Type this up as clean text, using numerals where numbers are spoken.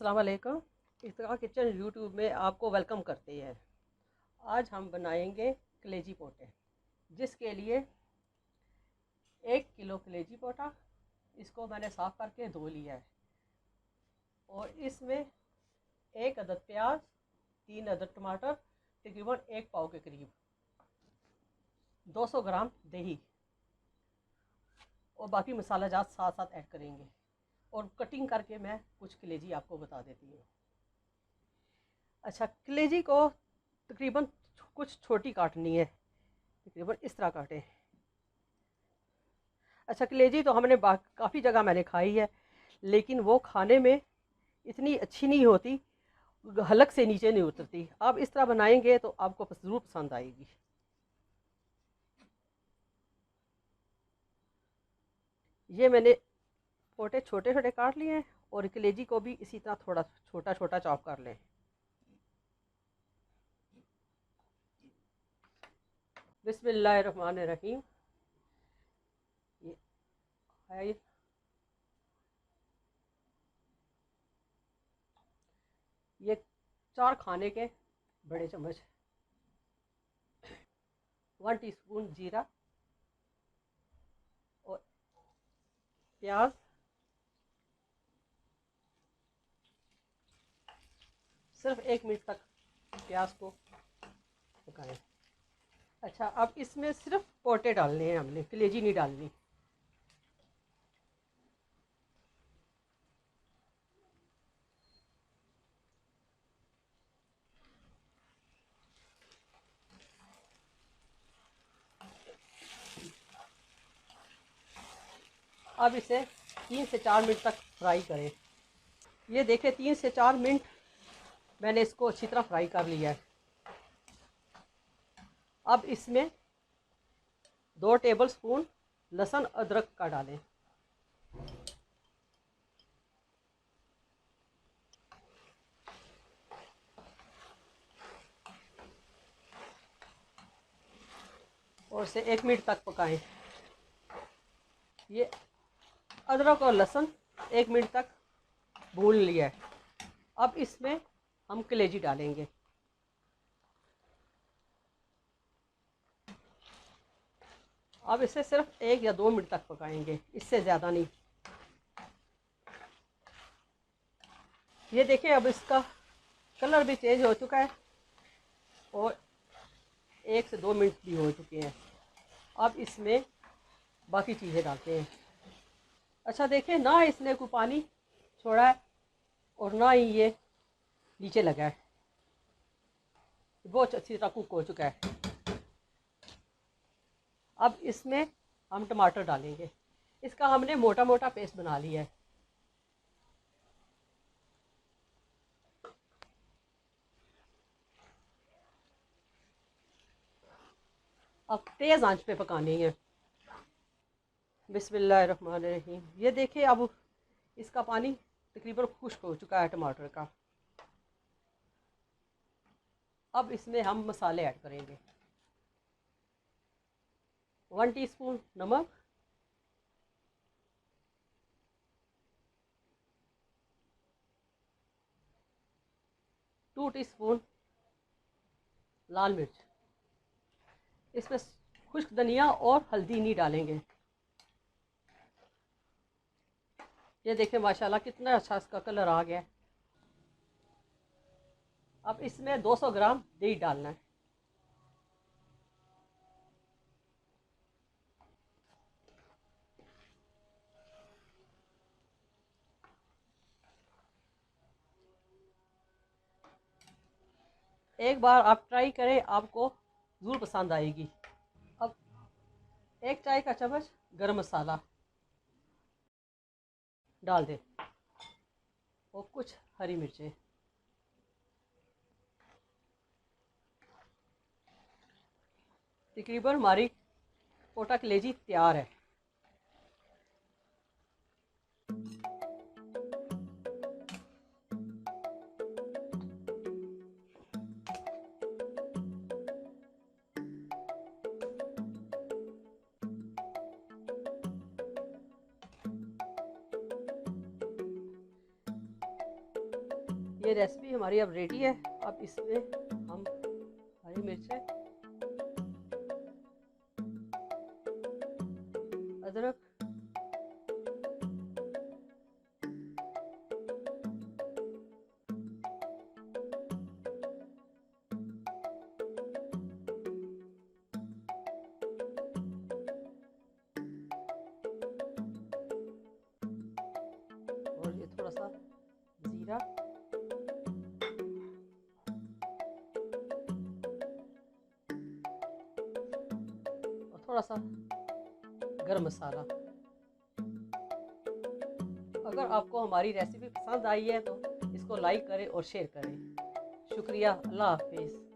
अस्सलाम वालेकुम। Iftikhar kitchen YouTube में आपको वेलकम करते हैं। आज हम बनाएंगे कलेजी पोटे, जिसके लिए 1 किलो कलेजी पोटा इसको मैंने साफ़ करके धो लिया है और इसमें 1 अदद प्याज, 3 अदद टमाटर, तकरीबन 1 पाव के करीब, 200 ग्राम दही और बाकी मसाला जात साथ साथ ऐड करेंगे। और कटिंग करके मैं कुछ कलेजी आपको बता देती हूँ। अच्छा, कलेजी को तकरीबन कुछ छोटी काटनी है, तकरीबन इस तरह काटें। अच्छा, कलेजी तो हमने काफ़ी जगह मैंने खाई है, लेकिन वो खाने में इतनी अच्छी नहीं होती, हलक से नीचे नहीं उतरती। आप इस तरह बनाएंगे तो आपको ज़रूर पसंद आएगी। ये मैंने पोटे छोटे छोटे काट लिए हैं और कलेजी को भी इसी तरह थोड़ा छोटा छोटा चॉप कर लें। बिस्मिल्लाहिर्रहमानिर्रहीम। ये है, ये 4 खाने के बड़े चम्मच, 1 टीस्पून जीरा और प्याज, सिर्फ 1 मिनट तक प्याज को पकाएं। अच्छा, अब इसमें सिर्फ पोटे डालने हैं, हमने कलेजी नहीं डालनी। अब इसे 3 से 4 मिनट तक फ्राई करें। ये देखें, 3 से 4 मिनट मैंने इसको अच्छी तरह फ्राई कर लिया है। अब इसमें 2 टेबलस्पून लहसुन अदरक का डालें। और इसे 1 मिनट तक पकाएं। ये अदरक और लहसुन 1 मिनट तक भून लिया है। अब इसमें हम कलेजी डालेंगे। अब इसे सिर्फ 1 या 2 मिनट तक पकाएंगे, इससे ज़्यादा नहीं। ये देखिए, अब इसका कलर भी चेंज हो चुका है और 1 से 2 मिनट भी हो चुके हैं। अब इसमें बाकी चीज़ें डालते हैं। अच्छा, देखें ना, इसने कोई पानी छोड़ा है और ना ही ये नीचे लगा है, बहुत अच्छी तरह कुक हो चुका है। अब इसमें हम टमाटर डालेंगे। इसका हमने मोटा मोटा पेस्ट बना लिया है। अब तेज़ आंच पे पकानी है। बिस्मिल्लाहिर्रहमानिर्रहीम। ये देखिए, अब इसका पानी तकरीबन खुश्क हो चुका है टमाटर का। अब इसमें हम मसाले ऐड करेंगे। 1 टीस्पून नमक, 2 टीस्पून लाल मिर्च। इसमें खुश्क धनिया और हल्दी नहीं डालेंगे। ये देखें, माशाल्लाह कितना अच्छा इसका कलर आ गया है। अब इसमें 200 ग्राम दही डालना है। एक बार आप ट्राई करें, आपको ज़रूर पसंद आएगी। अब 1 चाय का चम्मच गरम मसाला डाल दें और कुछ हरी मिर्चें। तकरीबन हमारी पोटा कलेजी तैयार है। ये रेसिपी हमारी अब रेडी है। अब इसमें हम हरी मिर्चें, अदरक, और ये थोड़ा सा जीरा, और थोड़ा सा गरम मसाला। अगर आपको हमारी रेसिपी पसंद आई है तो इसको लाइक करें और शेयर करें। शुक्रिया। अल्लाह हाफिज़।